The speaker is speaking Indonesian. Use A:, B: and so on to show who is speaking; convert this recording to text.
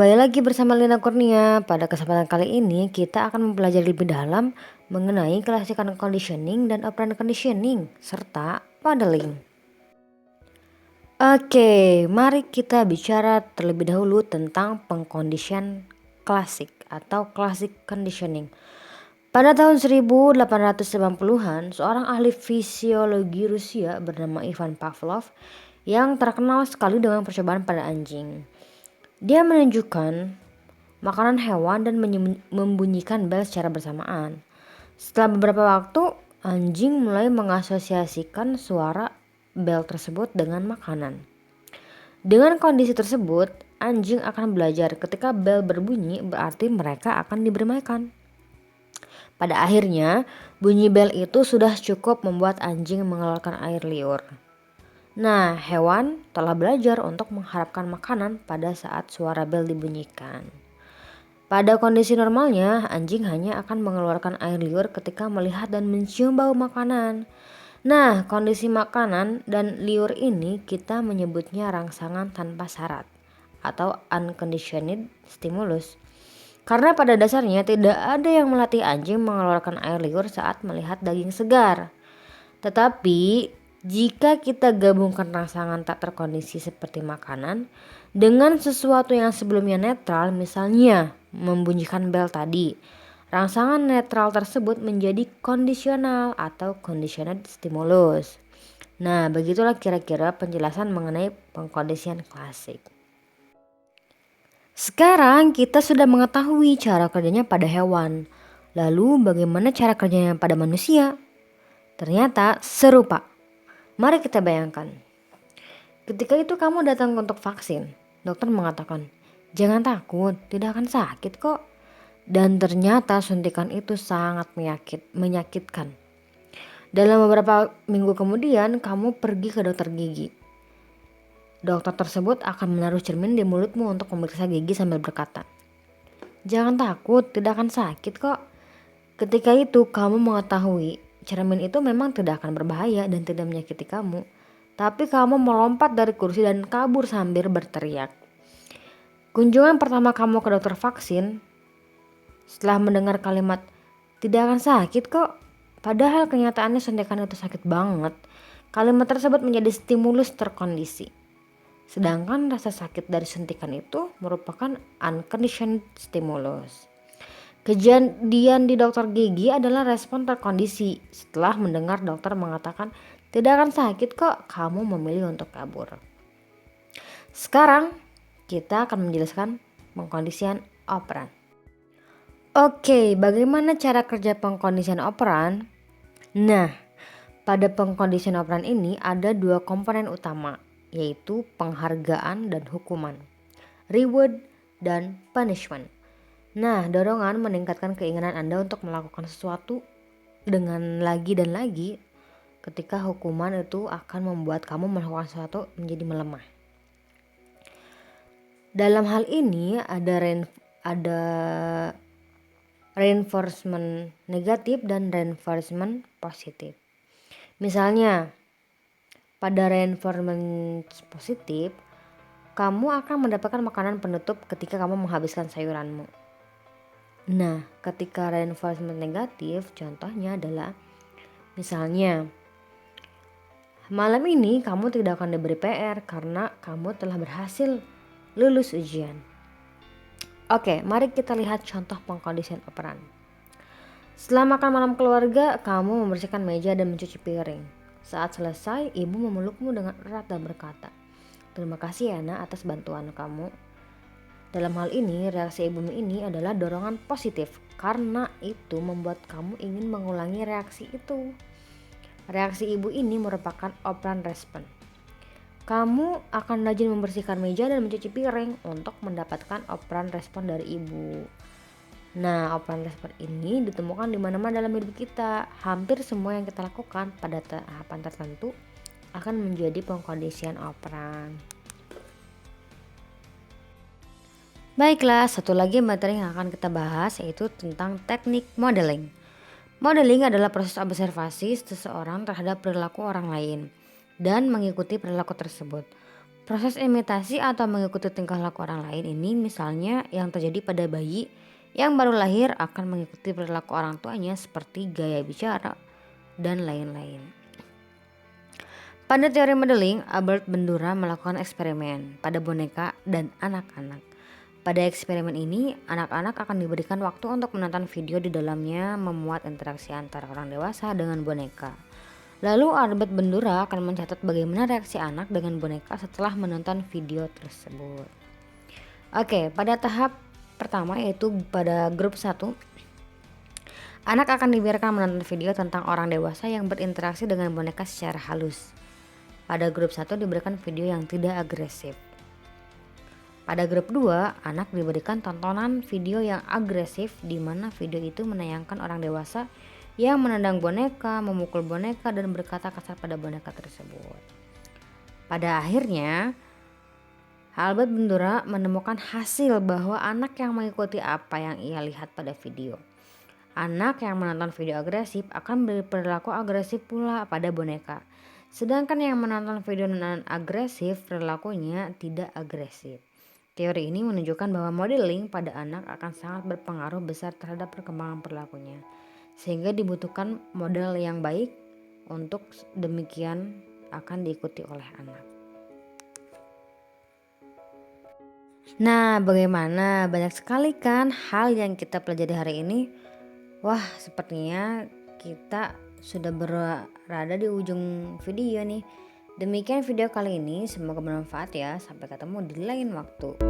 A: Kembali lagi bersama Lina Kurnia. Pada kesempatan kali ini kita akan mempelajari lebih dalam mengenai klasifikasi conditioning dan operant conditioning serta modeling. Oke, mari kita bicara terlebih dahulu tentang pengkondisian klasik atau classic conditioning. Pada tahun 1880-an, seorang ahli fisiologi Rusia bernama Ivan Pavlov yang terkenal sekali dengan percobaan pada anjing. Dia menunjukkan makanan hewan dan membunyikan bel secara bersamaan. Setelah beberapa waktu, anjing mulai mengasosiasikan suara bel tersebut dengan makanan. Dengan kondisi tersebut, anjing akan belajar ketika bel berbunyi berarti mereka akan diberi makan. Pada akhirnya, bunyi bel itu sudah cukup membuat anjing mengeluarkan air liur. Nah, hewan telah belajar untuk mengharapkan makanan pada saat suara bel dibunyikan. Pada kondisi normalnya, anjing hanya akan mengeluarkan air liur ketika melihat dan mencium bau makanan. Nah, kondisi makanan dan liur ini kita menyebutnya rangsangan tanpa syarat atau unconditioned stimulus. Karena pada dasarnya tidak ada yang melatih anjing mengeluarkan air liur saat melihat daging segar. Tetapi jika kita gabungkan rangsangan tak terkondisi seperti makanan dengan sesuatu yang sebelumnya netral, misalnya membunyikan bel tadi, rangsangan netral tersebut menjadi kondisional atau conditioned stimulus. Nah, begitulah kira-kira penjelasan mengenai pengkondisian klasik. Sekarang kita sudah mengetahui cara kerjanya pada hewan. Lalu bagaimana cara kerjanya pada manusia? Ternyata serupa. Mari kita bayangkan. Ketika itu kamu datang untuk vaksin, dokter mengatakan, "Jangan takut, tidak akan sakit kok." Dan ternyata suntikan itu sangat menyakitkan. Dalam beberapa minggu kemudian, kamu pergi ke dokter gigi. Dokter tersebut akan menaruh cermin di mulutmu untuk memeriksa gigi sambil berkata, "Jangan takut, tidak akan sakit kok." Ketika itu kamu mengetahui cermin itu memang tidak akan berbahaya dan tidak menyakiti kamu. Tapi kamu melompat dari kursi dan kabur sambil berteriak. Kunjungan pertama kamu ke dokter vaksin, setelah mendengar kalimat, "Tidak akan sakit kok." Padahal kenyataannya suntikan itu sakit banget. Kalimat tersebut menjadi stimulus terkondisi. Sedangkan rasa sakit dari suntikan itu merupakan unconditioned stimulus. Kejadian di dokter gigi adalah respon terkondisi. Setelah mendengar dokter mengatakan tidak akan sakit kok, kamu memilih untuk kabur. Sekarang kita akan menjelaskan pengkondisian operan. Oke, bagaimana cara kerja pengkondisian operan? Nah, pada pengkondisian operan ini ada dua komponen utama, yaitu penghargaan dan hukuman, reward dan punishment. Nah, dorongan meningkatkan keinginan Anda untuk melakukan sesuatu dengan lagi dan lagi, ketika hukuman itu akan membuat kamu melakukan sesuatu menjadi melemah. Dalam hal ini ada reinforcement negatif dan reinforcement positif. Misalnya, pada reinforcement positif, kamu akan mendapatkan makanan penutup ketika kamu menghabiskan sayuranmu. Nah, ketika reinforcement negatif, contohnya adalah misalnya, malam ini kamu tidak akan diberi PR karena kamu telah berhasil lulus ujian. Oke, mari kita lihat contoh pengkondisian operan. Setelah makan malam keluarga, kamu membersihkan meja dan mencuci piring. Saat selesai, ibu memelukmu dengan erat dan berkata, "Terima kasih ya nak atas bantuan kamu." Dalam hal ini, reaksi ibumu ini adalah dorongan positif karena itu membuat kamu ingin mengulangi reaksi itu. Reaksi ibu ini merupakan operan respon. Kamu akan rajin membersihkan meja dan mencuci piring untuk mendapatkan operan respon dari ibu. Nah, operan respon ini ditemukan di mana-mana dalam hidup kita. Hampir semua yang kita lakukan pada tahapan tertentu akan menjadi pengkondisian operan. Baiklah, satu lagi materi yang akan kita bahas yaitu tentang teknik modeling. Modeling adalah proses observasi seseorang terhadap perilaku orang lain dan mengikuti perilaku tersebut. Proses imitasi atau mengikuti tingkah laku orang lain ini misalnya yang terjadi pada bayi yang baru lahir akan mengikuti perilaku orang tuanya seperti gaya bicara dan lain-lain. Pada teori modeling, Albert Bandura melakukan eksperimen pada boneka dan anak-anak. Pada eksperimen ini, anak-anak akan diberikan waktu untuk menonton video di dalamnya memuat interaksi antara orang dewasa dengan boneka. Lalu Albert Bandura akan mencatat bagaimana reaksi anak dengan boneka setelah menonton video tersebut. Oke, pada tahap pertama yaitu pada grup 1, anak akan dibiarkan menonton video tentang orang dewasa yang berinteraksi dengan boneka secara halus. Pada grup 1 diberikan video yang tidak agresif. Pada grup 2, anak diberikan tontonan video yang agresif di mana video itu menayangkan orang dewasa yang menendang boneka, memukul boneka, dan berkata kasar pada boneka tersebut. Pada akhirnya, Albert Bandura menemukan hasil bahwa anak yang mengikuti apa yang ia lihat pada video. Anak yang menonton video agresif akan berperilaku agresif pula pada boneka. Sedangkan yang menonton video non agresif perilakunya tidak agresif. Teori ini menunjukkan bahwa modeling pada anak akan sangat berpengaruh besar terhadap perkembangan perilakunya. Sehingga dibutuhkan model yang baik untuk demikian akan diikuti oleh anak. Nah, bagaimana? Banyak sekali kan hal yang kita pelajari hari ini. Wah, sepertinya kita sudah berada di ujung video nih. Demikian video kali ini, semoga bermanfaat ya. Sampai ketemu di lain waktu.